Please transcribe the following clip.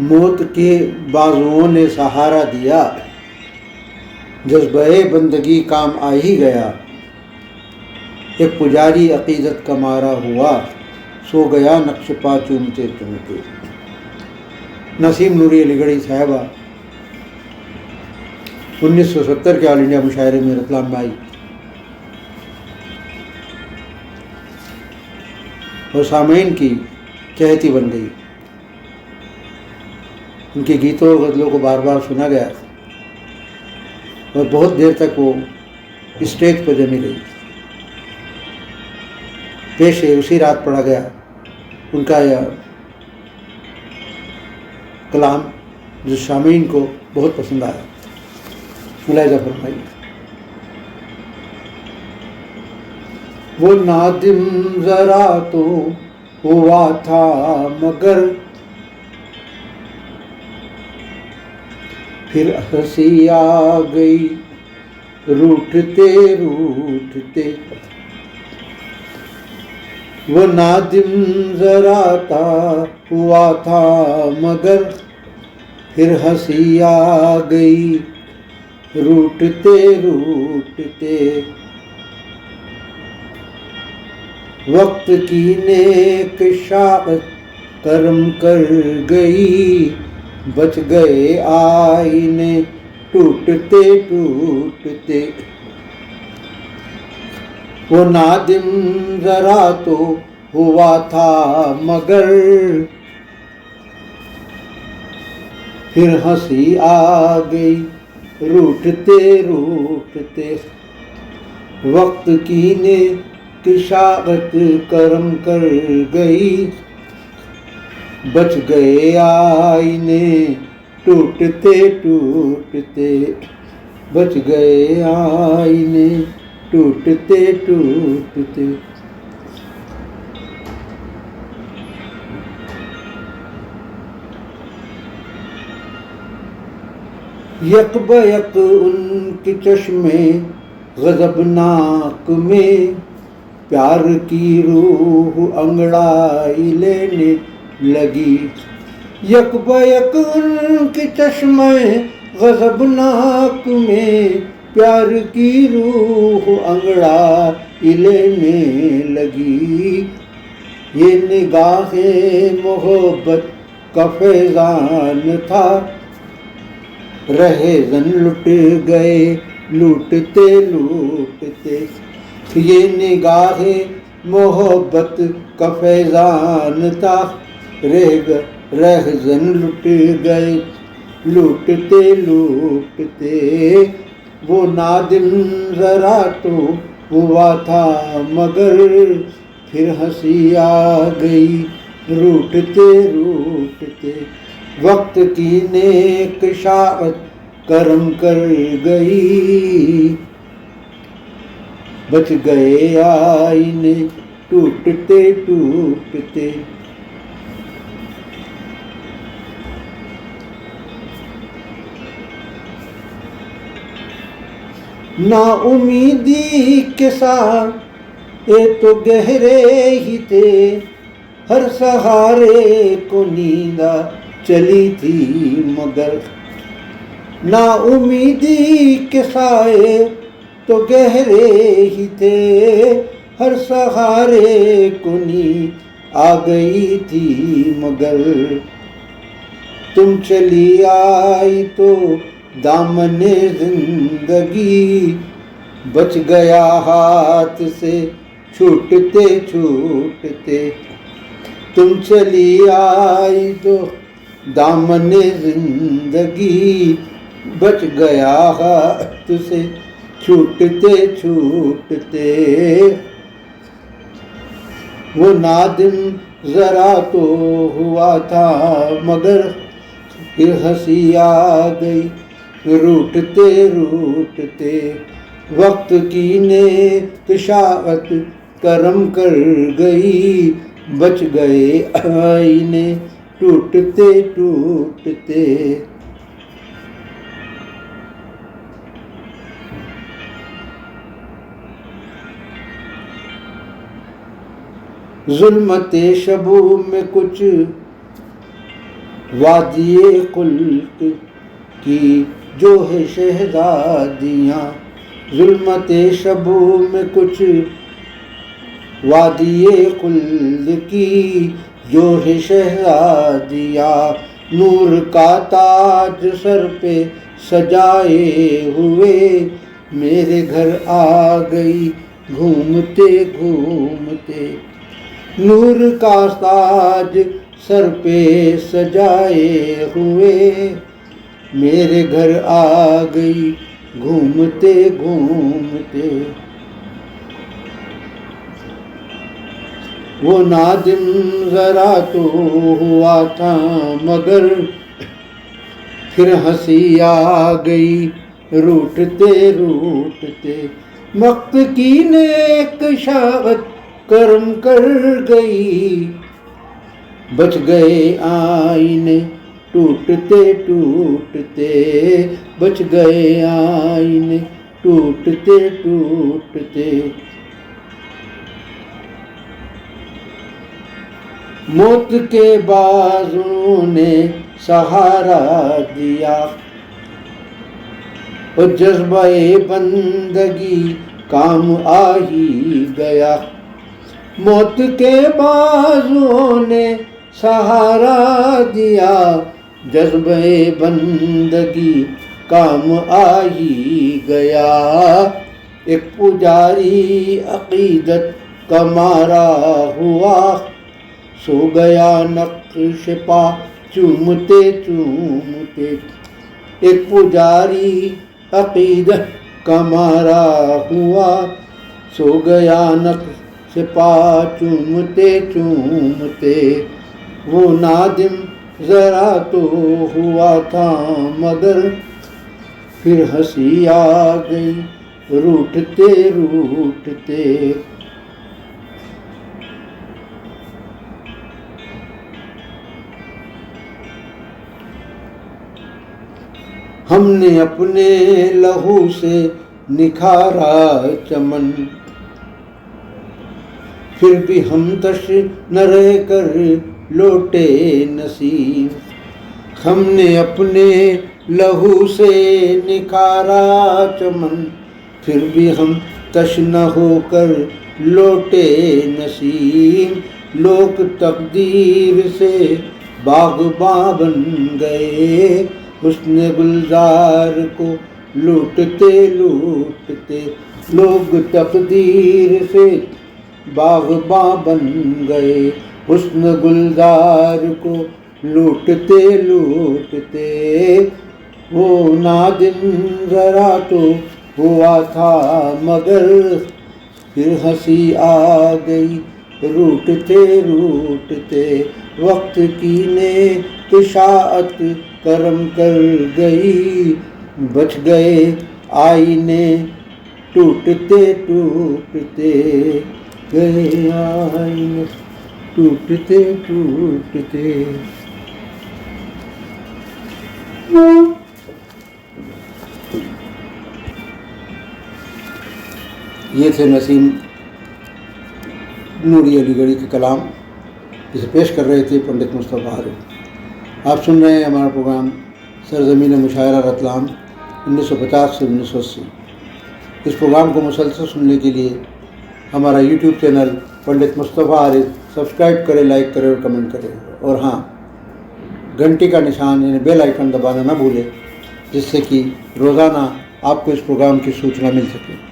मौत के बाजुओं ने सहारा दिया, जज्बे बंदगी काम आ ही गया। एक पुजारी अकीदत का मारा हुआ, सो गया नक्श पा चूमते चूमते। नसीम नूरी अलीगढ़ी साहिबा 1970 के ऑल इंडिया मुशायरे में रतलाम में आई और सामईन की चहेती बन गई। उनके गीतों और गज़लों को बार बार सुना गया और बहुत देर तक वो स्टेज पर जमी रही। पेशे उसी रात पढ़ा गया उनका यह कलाम, जो सामईन को बहुत पसंद आया। मुलाहिज़ा फरमाइए। वो नादिम ज़रा तो हुआ था मगर फिर हंसी आ गई रूठते रूठते। वो नादिम ज़रा था हुआ था मगर फिर हंसी आ गई रूठते रूठते। वक्त की नेक शाअत करम कर गई, बच गए आईने टूटते टूटते। वो नादिम जरा तो हुआ था मगर फिर हंसी आ गई रूठते रूठते। वक्त की ने किशाअत करम कर गई, बच गए आईने टूटते टूटते। बच गए आईने टूटते टूटते। यक बयक उनके चश्मे गज़बनाक में प्यार की रूह अंगड़ाई लेने लगी। यक बयक उनके चश्मे गज़बनाक में प्यार की रूह अंगड़ाई लेने लगी। ये निगाहें मोहब्बत का फैज़ान था, रहे जन लुट गए लूटते लूटते। ये निगाहें मोहब्बत का फैज़ान था, रह जन लुट गए लूटते लूटते। वो नादिम ज़रा तो हुआ था मगर फिर हंसी आ गई रूठते रूठते। वक्त की नेक शाअत करम कर गई, बच गए आईने टूटते टूटते। ना उम्मीदी के साथ ये तो गहरे ही थे, हर सहारे को नींदा चली थी मगर। ना उम्मीदी के साए तो गहरे ही थे, हर सहारे को नींद आ गई थी मगर। तुम चली आई तो दामने जिंदगी बच गया हाथ से छूटते छूटते। तुम चली आई तो दामने जिंदगी बच गया हाथ से छूटते छूटते। वो नादिम जरा तो हुआ था मगर फिर हंसी आ गई रूठते रूठते। वक्त की ने शाअत करम कर गई, बच गए आईने टूटते टूटते। जुल्मते शबू में कुछ वादिये खुल्क की जो है शहजादियाँ, जुल्मते शबो में कुछ वादिये खुल्द की जो है शहजादियाँ, नूर का ताज सर पे सजाए हुए मेरे घर आ गई घूमते घूमते। नूर का ताज सर पे सजाए हुए मेरे घर आ गई घूमते घूमते। वो नादिम जरा तो हुआ था मगर फिर हंसी आ गई रूठते रूठते। वक्त की नेक शावत कर्म कर गई, बच गए आईने टूटते टूटते, बच गए आईने टूटते टूटते। मौत के बाजों ने सहारा दिया और जज्बे बंदगी काम आ ही गया। मौत के बाजों ने सहारा दिया, जज्बे बंदगी काम आ ही गया। एक पुजारी अकीदत का मारा हुआ, सो गया नक्श पा चूमते चूमते। एक पुजारी अकीदत का मारा हुआ, सो गया नक्श पा चूमते चूमते। वो नादिम जरा तो हुआ था मगर फिर हंसी आ गई रूठते रूठते। हमने अपने लहू से निखारा चमन, फिर भी हम तश न रह कर लौटे नसीब। हमने अपने लहू से निखारा चमन, फिर भी हम तश न होकर लौटे नसीब। लोग तकदीर से बाग़बां बन गए, हुस्न गुलजार को लूटते लूटते। लोग तकदीर से बाग़बां बन गए, हुस्न गुलजार को लूटते लूटते। वो नादिम जरा तो हुआ था मगर फिर हंसी आ गई रूठते रूठते। वक्त की ने इशाअत करम कर गई, बच गए आईने टूटते टूटते गए आईने टूटते टूटते। ये थे नसीम नूरी अलीगढ़ी के कलाम, जिसे पेश कर रहे थे पंडित मुस्तफ़ा आरिफ। आप सुन रहे हैं हमारा प्रोग्राम सरज़मीन मुशायरा रतलाम 1950 से 1980। इस प्रोग्राम को मुसलसल सुनने के लिए हमारा यूट्यूब चैनल पंडित मुस्तफ़ा आरिफ सब्सक्राइब करें, लाइक करें और कमेंट करें। और हाँ, घंटी का निशान यानी बेल आइकन दबाना ना भूलें, जिससे कि रोज़ाना आपको इस प्रोग्राम की सूचना मिल सके।